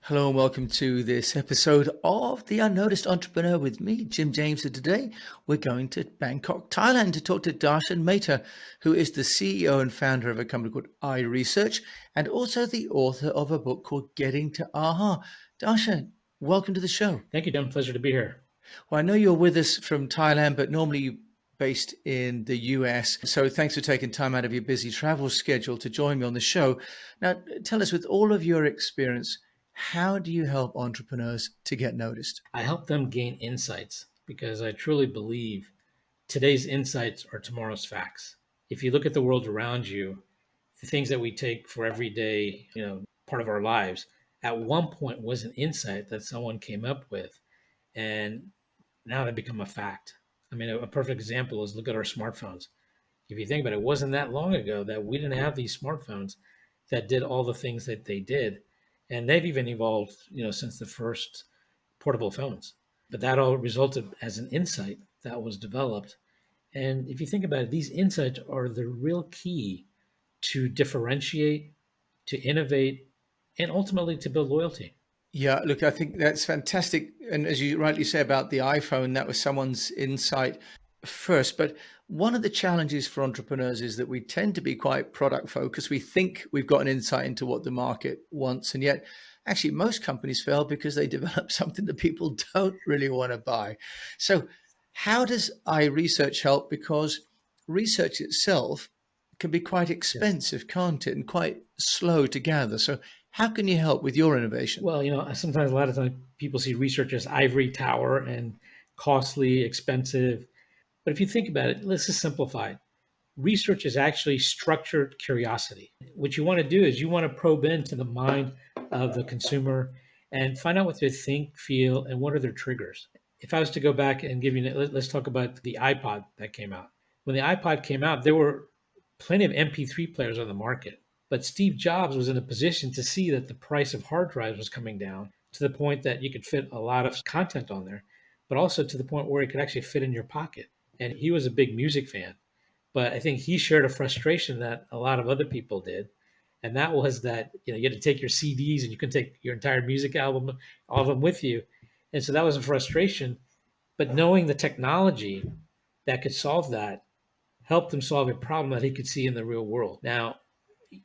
Hello and welcome to this episode of The Unnoticed Entrepreneur with me, Jim James. And today we're going to Bangkok, Thailand to talk to Darshan Mehta, who is the CEO and founder of a company called iResearch and also the author of a book called Getting to Aha. Darshan, welcome to the show. Thank you, Jim. Pleasure to be here. Well, I know you're with us from Thailand, but normally based in the US. So thanks for taking time out of your busy travel schedule to join me on the show. Now, tell us, with all of your experience, how do you help entrepreneurs to get noticed? I help them gain insights because I truly believe today's insights are tomorrow's facts. If you look at the world around you, the things that we take for everyday, part of our lives, at one point was an insight that someone came up with, and now they become a fact. I mean, a perfect example is look at our smartphones. If you think about it, it wasn't that long ago that we didn't have these smartphones that did all the things that they did, and they've even evolved, since the first portable phones. But that all resulted as an insight that was developed. And if you think about it, these insights are the real key to differentiate, to innovate, and ultimately to build loyalty. Yeah, look, I think that's fantastic. And as you rightly say about the iPhone, that was someone's insight first. But one of the challenges for entrepreneurs is that we tend to be quite product focused. We think we've got an insight into what the market wants. And yet, actually, most companies fail because they develop something that people don't really want to buy. So, how does iResearch help? Because research itself can be quite Yes. expensive, can't it? And quite slow to gather. So, how can you help with your innovation? Well, sometimes a lot of times people see research as ivory tower and costly, expensive. But if you think about it, let's just simplify it. Research is actually structured curiosity. What you want to do is you want to probe into the mind of the consumer and find out what they think, feel, and what are their triggers. If I was to go back and give you, let's talk about the iPod that came out. When the iPod came out, there were plenty of MP3 players on the market. But Steve Jobs was in a position to see that the price of hard drives was coming down to the point that you could fit a lot of content on there, but also to the point where it could actually fit in your pocket. And he was a big music fan. But I think he shared a frustration that a lot of other people did. And that was that, you had to take your CDs and you couldn't take your entire music album, all of them with you. And so that was a frustration. But knowing the technology that could solve that helped him solve a problem that he could see in the real world. Now,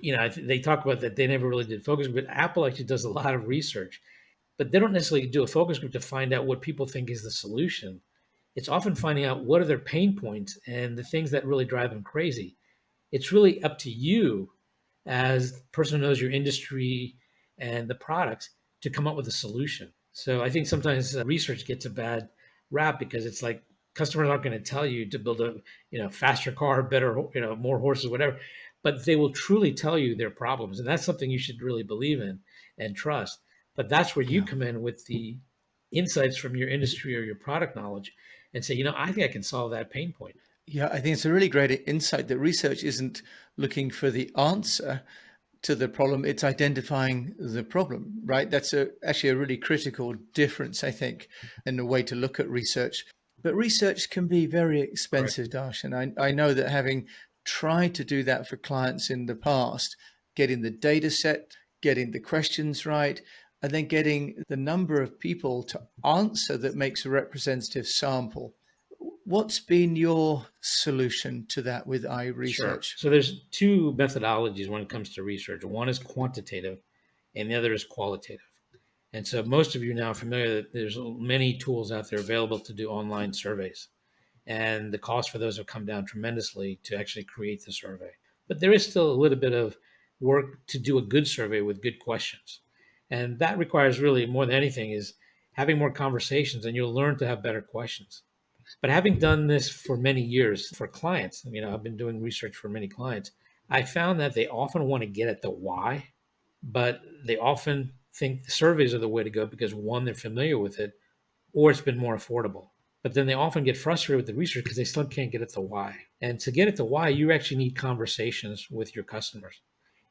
they talk about that they never really did focus group, but Apple actually does a lot of research, but they don't necessarily do a focus group to find out what people think is the solution. It's often finding out what are their pain points and the things that really drive them crazy. It's really up to you as the person who knows your industry and the products to come up with a solution. So I think sometimes research gets a bad rap because it's like customers aren't going to tell you to build a faster car, better, more horses, whatever, but they will truly tell you their problems, and that's something you should really believe in and trust. But that's where you Yeah. come in with the insights from your industry or your product knowledge and say, I think I can solve that pain point. Yeah, I think it's a really great insight that research isn't looking for the answer to the problem, it's identifying the problem, right? That's actually a really critical difference, I think, in the way to look at research. But research can be very Correct. expensive, Dash. And I know that having tried to do that for clients in the past, getting the data set, getting the questions right, and then getting the number of people to answer that makes a representative sample. What's been your solution to that with Sure. iResearch? So there's two methodologies when it comes to research. One is quantitative and the other is qualitative. And so most of you now are familiar that there's many tools out there available to do online surveys. And the cost for those have come down tremendously to actually create the survey. But there is still a little bit of work to do a good survey with good questions. And that requires really more than anything is having more conversations, and you'll learn to have better questions. But having done this for many years for clients, I've been doing research for many clients. I found that they often want to get at the why, but they often think the surveys are the way to go because one, they're familiar with it, or it's been more affordable. But then they often get frustrated with the research because they still can't get at the why. And to get at the why, you actually need conversations with your customers.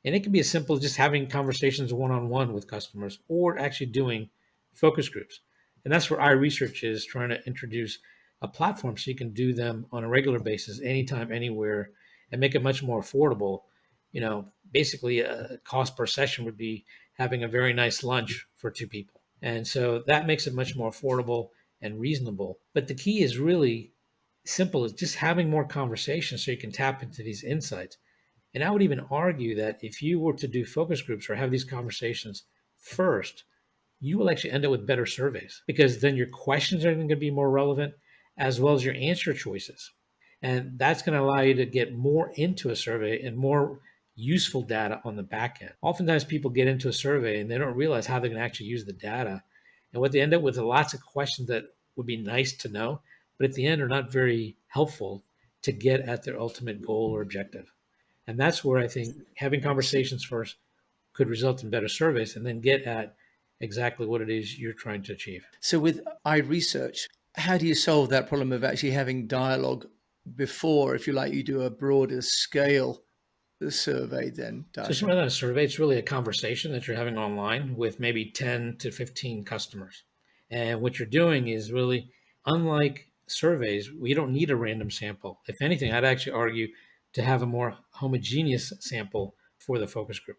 And it can be as simple as just having conversations one on one with customers or actually doing focus groups. And that's where iResearch is trying to introduce a platform so you can do them on a regular basis, anytime, anywhere, and make it much more affordable. Basically, a cost per session would be having a very nice lunch for two people. And so that makes it much more affordable and reasonable. But the key is really simple, is just having more conversations so you can tap into these insights. And I would even argue that if you were to do focus groups or have these conversations first, you will actually end up with better surveys, because then your questions are going to be more relevant as well as your answer choices. And that's going to allow you to get more into a survey and more useful data on the back end. Oftentimes people get into a survey and they don't realize how they're going to actually use the data. And what they end up with are lots of questions that would be nice to know, but at the end are not very helpful to get at their ultimate goal or objective. And that's where I think having conversations first could result in better surveys, and then get at exactly what it is you're trying to achieve. So with iResearch, how do you solve that problem of actually having dialogue before, if you like, you do a broader scale survey then, So it's Darshan? really not a survey, it's really a conversation that you're having online with maybe 10 to 15 customers. And what you're doing is really, unlike surveys, we don't need a random sample. If anything, I'd actually argue to have a more homogeneous sample for the focus group.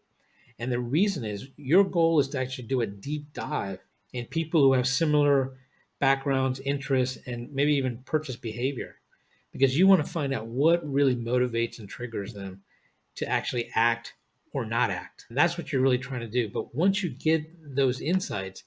And the reason is your goal is to actually do a deep dive in people who have similar backgrounds, interests, and maybe even purchase behavior, because you want to find out what really motivates and triggers them to actually act or not act. And that's what you're really trying to do. But once you get those insights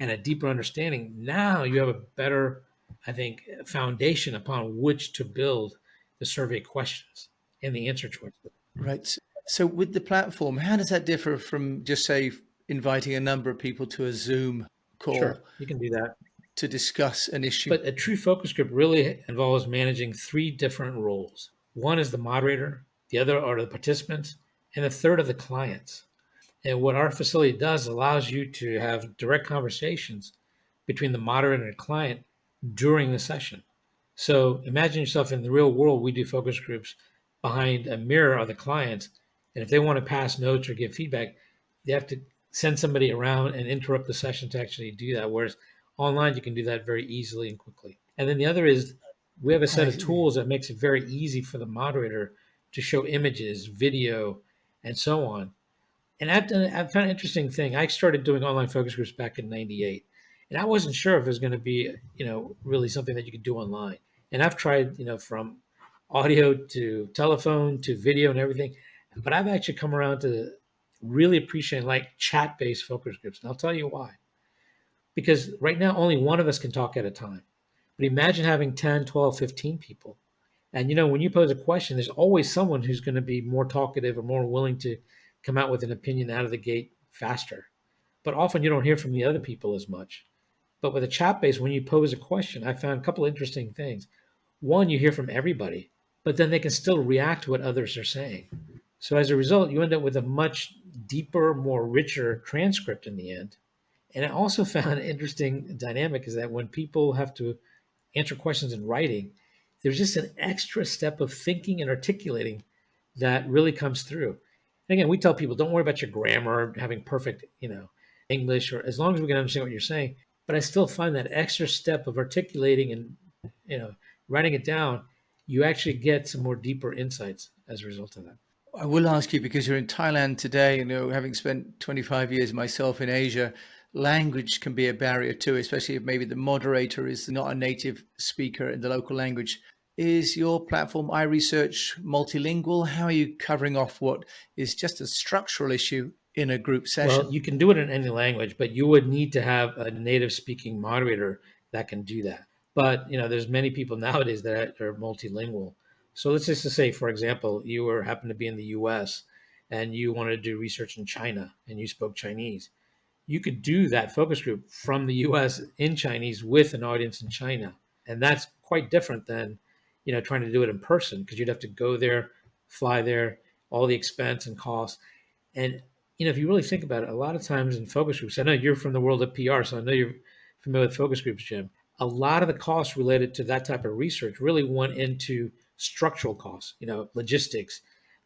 and a deeper understanding, now you have a better, I think, foundation upon which to build the survey questions and the answer choices. Right. So with the platform, how does that differ from just say inviting a number of people to a Zoom Sure, call you can do that. to discuss an issue? But a true focus group really involves managing three different roles. One is the moderator, the other are the participants, and the third are the clients. And what our facility does allows you to have direct conversations between the moderator and the client during the session. So imagine yourself in the real world. We do focus groups behind a mirror are the clients. And if they want to pass notes or give feedback, they have to send somebody around and interrupt the session to actually do that. Whereas online, you can do that very easily and quickly. And then the other is we have a set I of see. tools that makes it very easy for the moderator to show images, video, and so on. And I've found an interesting thing. I started doing online focus groups back in '98, and I wasn't sure if it was going to be, really something that you could do online. And I've tried, from audio to telephone to video and everything, but I've actually come around to really appreciating like chat-based focus groups. And I'll tell you why. Because right now, only one of us can talk at a time. But imagine having 10, 12, 15 people. And when you pose a question, there's always someone who's going to be more talkative or more willing to come out with an opinion out of the gate faster. But often you don't hear from the other people as much. But with a chat base, when you pose a question, I found a couple interesting things. One, you hear from everybody, but then they can still react to what others are saying. So as a result, you end up with a much deeper, more richer transcript in the end. And I also found an interesting dynamic is that when people have to answer questions in writing, there's just an extra step of thinking and articulating that really comes through. And again, we tell people don't worry about your grammar, having perfect, English, or as long as we can understand what you're saying. But I still find that extra step of articulating and, you know, writing it down, you actually get some more deeper insights as a result of that. I will ask you because you're in Thailand today, having spent 25 years myself in Asia, language can be a barrier too, especially if maybe the moderator is not a native speaker in the local language. Is your platform iResearch multilingual? How are you covering off what is just a structural issue in a group Well, session? you can do it in any language, but you would need to have a native speaking moderator that can do that. But there's many people nowadays that are multilingual. So let's just say, for example, you were happen to be in the U.S. and you wanted to do research in China and you spoke Chinese. You could do that focus group from the US in Chinese with an audience in China. And that's quite different than, trying to do it in person, because you'd have to go there, fly there, all the expense and cost. And if you really think about it, a lot of times in focus groups, I know you're from the world of PR, so I know you're familiar with focus groups, Jim. A lot of the costs related to that type of research really went into structural costs, logistics,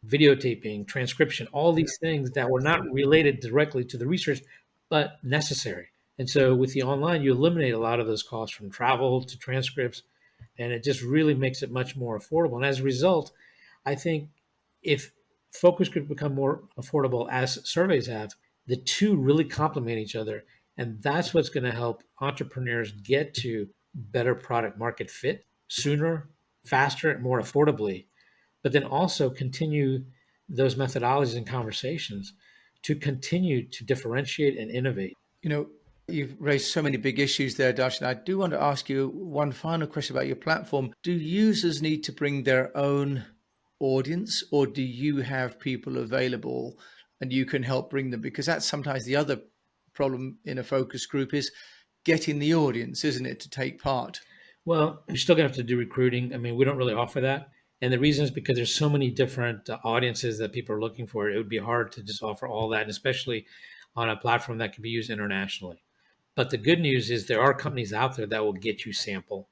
videotaping, transcription, all these things that were not related directly to the research, but necessary. And so with the online, you eliminate a lot of those costs from travel to transcripts, and it just really makes it much more affordable. And as a result, I think if focus groups become more affordable as surveys have, The two really complement each other. And that's what's going to help entrepreneurs get to better product market fit sooner, faster, and more affordably, but then also continue those methodologies and conversations to continue to differentiate and innovate. You know, you've raised so many big issues there, Darshan. I do want to ask you one final question about your platform. Do users need to bring their own audience, or do you have people available and you can help bring them? Because that's sometimes the other problem in a focus group is getting the audience, isn't it, to take part? Well, you're still going to have to do recruiting. I mean, we don't really offer that. And the reason is because there's so many different audiences that people are looking for. It would be hard to just offer all that, and especially on a platform that can be used internationally. But the good news is there are companies out there that will get you sample.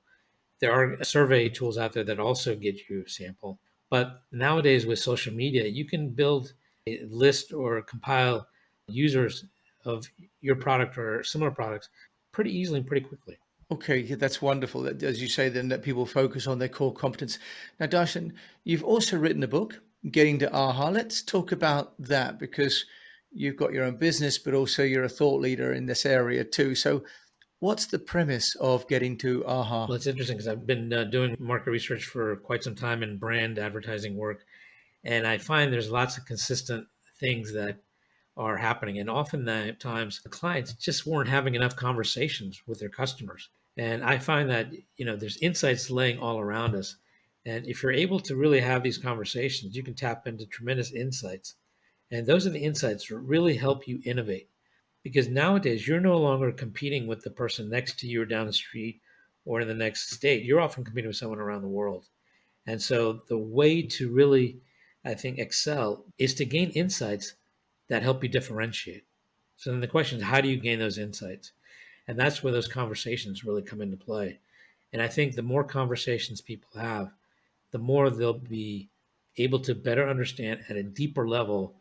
There are survey tools out there that also get you sample. But nowadays with social media, you can build a list or compile users of your product or similar products pretty easily and pretty quickly. Okay, yeah, that's wonderful. That, as you say, then that people focus on their core competence. Now, Darshan, you've also written a book, Getting to AHA. Let's talk about that because you've got your own business, but also you're a thought leader in this area too. So, what's the premise of Getting to Well, AHA? it's interesting because I've been doing market research for quite some time in brand advertising work. And I find there's lots of consistent things that are happening. And oftentimes the clients just weren't having enough conversations with their customers. And I find that, there's insights laying all around us. And if you're able to really have these conversations, you can tap into tremendous insights. And those are the insights that really help you innovate. Because nowadays you're no longer competing with the person next to you or down the street or in the next state. You're often competing with someone around the world. And so the way to really, I think, excel is to gain insights that help you differentiate. So then the question is, how do you gain those insights? And that's where those conversations really come into play. And I think the more conversations people have, the more they'll be able to better understand at a deeper level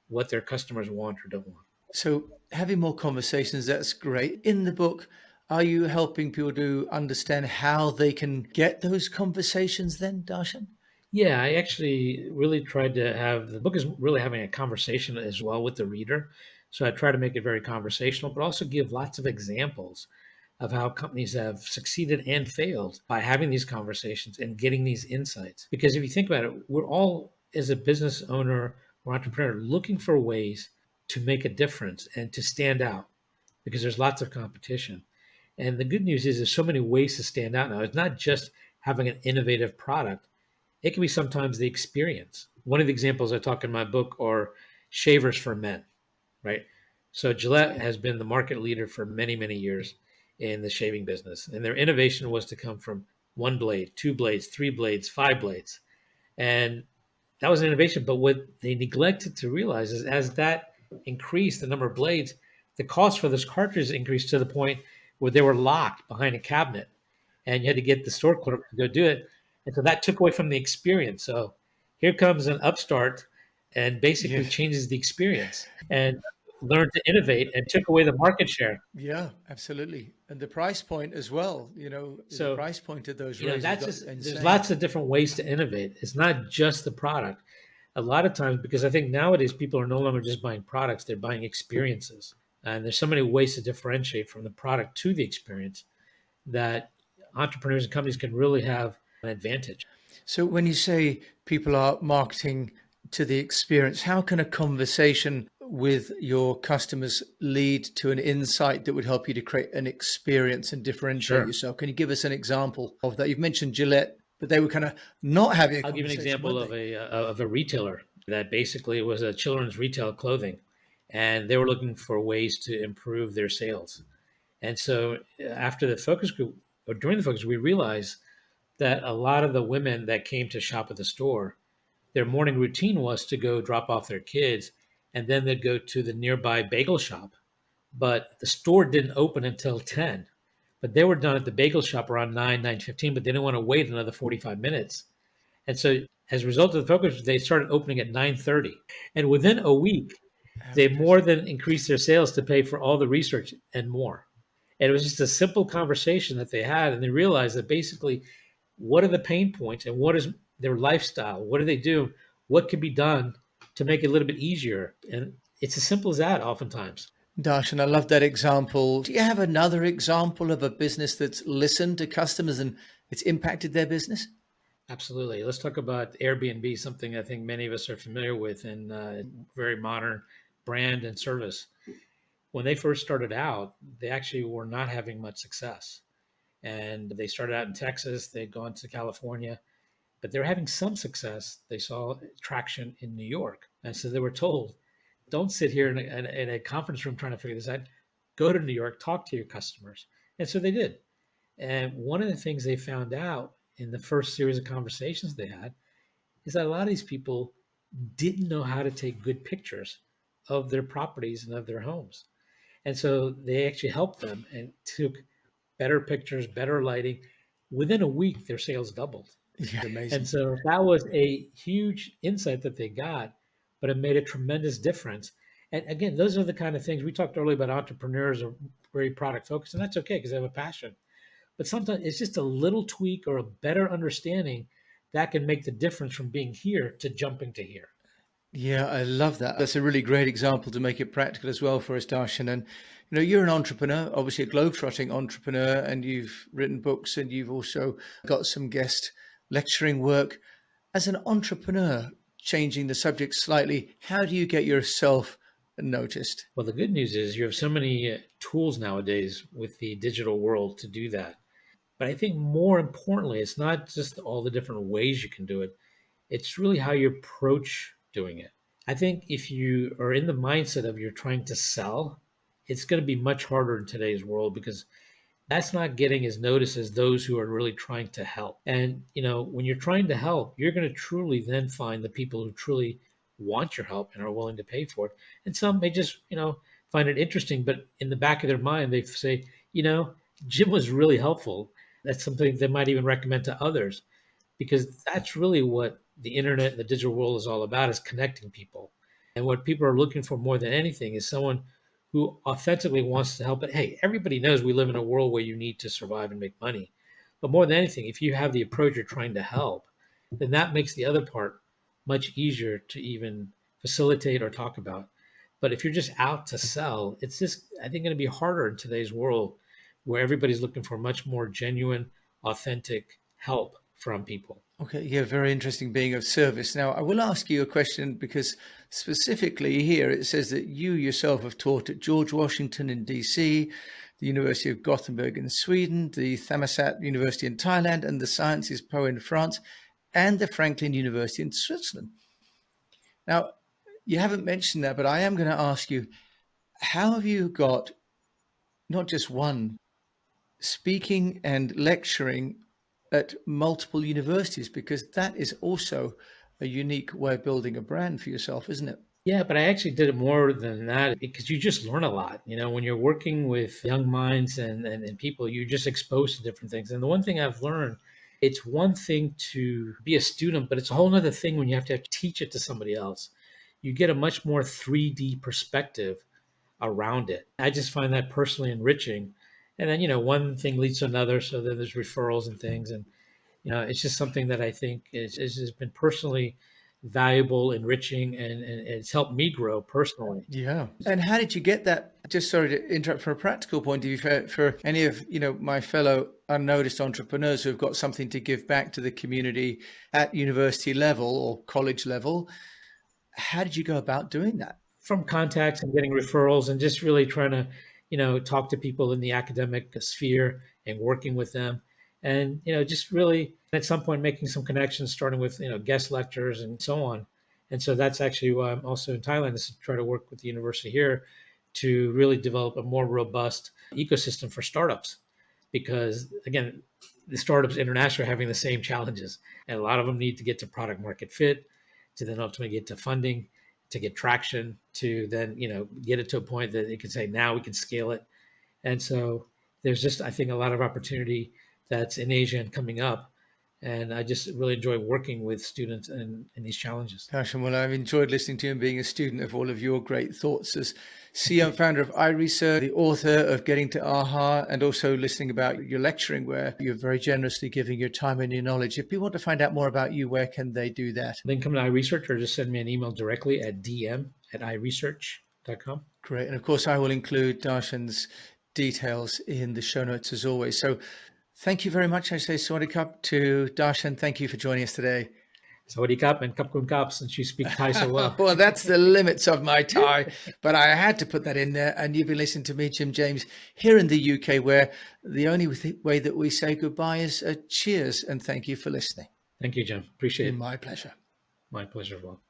what their customers want or don't want. So, having more conversations, that's great. In the book, are you helping people to understand how they can get those conversations then, Darshan? Yeah, I actually really tried to have the book is really having a conversation as well with the reader. So I try to make it very conversational, but also give lots of examples of how companies have succeeded and failed by having these conversations and getting these insights. Because if you think about it, we're all, as a business owner or entrepreneur, looking for ways to make a difference and to stand out because there's lots of competition. And the good news is there's so many ways to stand out now. It's not just having an innovative product, it can be sometimes the experience. One of the examples I talk in my book are shavers for men, right? So Gillette has been the market leader for many, many years in the shaving business. And their innovation was to come from one blade, two blades, three blades, five blades. And that was an innovation. But what they neglected to realize is as that increased, the number of blades, the cost for those cartridges increased to the point where they were locked behind a cabinet and you had to get the store clerk to go do it. And so that took away from the experience. So here comes an upstart and basically Yes. changes the experience and learned to innovate and took away the market share. Yeah, absolutely. And the price point as well, the So, price point of those razors that's got just, there's insane. lots of different ways to innovate. It's not just the product. A lot of times, because I think nowadays people are no longer just buying products, they're buying experiences. And there's so many ways to differentiate from the product to the experience that entrepreneurs and companies can really have an advantage. So when you say people are marketing to the experience, how can a conversation with your customers lead to an insight that would help you to create an experience and differentiate Sure. yourself? Can you give us an example of that? You've mentioned Gillette, but they were kind of not having a I'll give you an conversation, example weren't they? of a retailer that basically was a children's retail clothing, and they were looking for ways to improve their sales. And so after the focus group or during the focus, we realized that a lot of the women that came to shop at the store, their morning routine was to go drop off their kids, and then they'd go to the nearby bagel shop. But the store didn't open until 10. But they were done at the bagel shop around 9, 9:15, but they didn't want to wait another 45 minutes. And so as a result of the focus, they started opening at 9:30. And within a week, How they more interesting. than increased their sales to pay for all the research and more. And it was just a simple conversation that they had. And they realized that basically, what are the pain points and what is their lifestyle? What do they do? What can be done to make it a little bit easier? And It's as simple as that oftentimes. Darshan, I love that example. Do you have another example of a business that's listened to customers and it's impacted their business? Absolutely. Let's talk about Airbnb, something I think many of us are familiar with, and very modern brand and service. When they first started out, they actually were not having much success. And they started out in Texas, they'd gone to California, but they're having some success. They saw traction in New York. And so they were told, don't sit here in a conference room trying to figure this out. Go to New York, talk to your customers. And so they did. And one of the things they found out in the first series of conversations they had is that a lot of these people didn't know how to take good pictures of their properties and of their homes. And so they actually helped them and took better pictures, better lighting. Within a week, their sales doubled. Yeah, And amazing. so that was a huge insight that they got, but it made a tremendous difference. And again, those are the kind of things we talked earlier about. Entrepreneurs are very product focused, and that's okay because they have a passion. But sometimes it's just a little tweak or a better understanding that can make the difference from being here to jumping to here. Yeah, I love that. That's a really great example to make it practical as well for us, Darshan. And you're an entrepreneur, obviously a globe-trotting entrepreneur, and you've written books and you've also got some guest lecturing work. As an entrepreneur, changing the subject slightly, how do you get yourself noticed? Well, the good news is you have so many tools nowadays with the digital world to do that. But I think more importantly, it's not just all the different ways you can do it, it's really how you approach doing it. I think if you are in the mindset of you're trying to sell, it's going to be much harder in today's world because that's not getting as noticed as those who are really trying to help. And, when you're trying to help, you're going to truly then find the people who truly want your help and are willing to pay for it. And some may just, find it interesting, but in the back of their mind, they say, Jim was really helpful. That's something they might even recommend to others because that's really what the internet and the digital world is all about is connecting people. And what people are looking for more than anything is someone who authentically wants to help. But hey, everybody knows we live in a world where you need to survive and make money. But more than anything, if you have the approach you're trying to help, then that makes the other part much easier to even facilitate or talk about. But if you're just out to sell, it's just, I think, going to be harder in today's world where everybody's looking for much more genuine, authentic help from people. Okay, yeah, very interesting being of service. Now, I will ask you a question because specifically here it says that you yourself have taught at George Washington in DC, the University of Gothenburg in Sweden, the Thammasat University in Thailand, and the Sciences Po in France, and the Franklin University in Switzerland. Now, you haven't mentioned that, but I am going to ask you, how have you got not just one speaking and lecturing at multiple universities, because that is also a unique way of building a brand for yourself, isn't it? Yeah, but I actually did it more than that because you just learn a lot. When you're working with young minds and people, you're just exposed to different things. And the one thing I've learned, it's one thing to be a student, but it's a whole other thing when you have to teach it to somebody else. You get a much more 3D perspective around it. I just find that personally enriching. And then, one thing leads to another. So then there's referrals and things. And it's just something that I think has been personally valuable, enriching, and it's helped me grow personally. Yeah. And how did you get that? Just sorry to interrupt, from a practical point of view, for any of my fellow unnoticed entrepreneurs who have got something to give back to the community at university level or college level, how did you go about doing that? From contacts and getting referrals and just really trying to, talk to people in the academic sphere and working with them. And, just really at some point making some connections, starting with, guest lectures and so on. And so that's actually why I'm also in Thailand is to try to work with the university here to really develop a more robust ecosystem for startups. Because again, the startups internationally are having the same challenges. And a lot of them need to get to product market fit, to then ultimately get to funding, to get traction, to then get it to a point that it can say now we can scale it. And so there's just I think a lot of opportunity that's in Asia and coming up, and I just really enjoy working with students in these challenges. Darshan, well, I've enjoyed listening to you and being a student of all of your great thoughts as CEO and founder of iResearch, the author of Getting to AHA, and also listening about your lecturing, where you're very generously giving your time and your knowledge. If people want to find out more about you, where can they do that? Then come to iResearch or just send me an email directly at dm@iresearch.com. XCDvirtualasst.com. Great. And of course, I will include Darshan's details in the show notes as always. So thank you very much. I say Sawadee Kap to Darshan. Thank you for joining us today. Sawadee Kap and Kap Kun Kap, since you speak Thai so well. Well, that's the limits of my Thai, but I had to put that in there. And you've been listening to me, Jim James, here in the UK, where the only way that we say goodbye is cheers and thank you for listening. Thank you, Jim. Appreciate it. My pleasure. My pleasure as well.